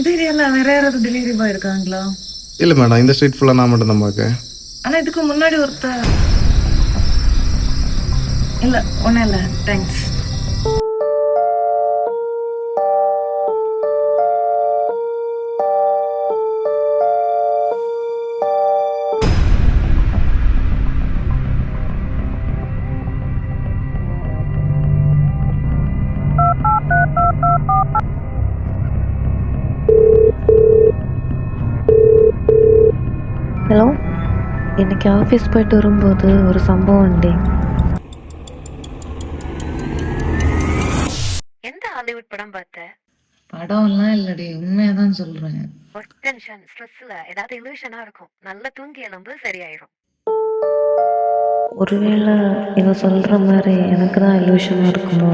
இந்த ஏரியால வேற யாராவது டெலிவரி பாய் இருக்காங்களா? இல்லை மேடம், இந்த ஸ்ட்ரீட் ஃபுல்லாக நான் மட்டும் தான் பார்க்க. ஆனா இதுக்கு முன்னாடி ஒருத்தர் இல்ல, ஒண்ணும் இல்ல, தேங்க்ஸ். ஹலோ, இன்னைக்கு ஆஃபீஸ் போயிட்டு வரும்போது ஒரு சம்பவம் உண்டு. எந்த ஹாலிவுட் படம் பார்த்த? படம்லாம் இல்லடி, உண்மையாதான் சொல்றேன். ஒரு டென்ஷன் ஸ்ட்ரெஸ்ல ஏதாவது இல்யூஷனா இருக்கும். நல்லா தூங்கி எலும்பு சரியாயிரும். ஒருவேளை இவ சொல்கிற மாதிரி எனக்கு தான் illusion இருக்குமோ?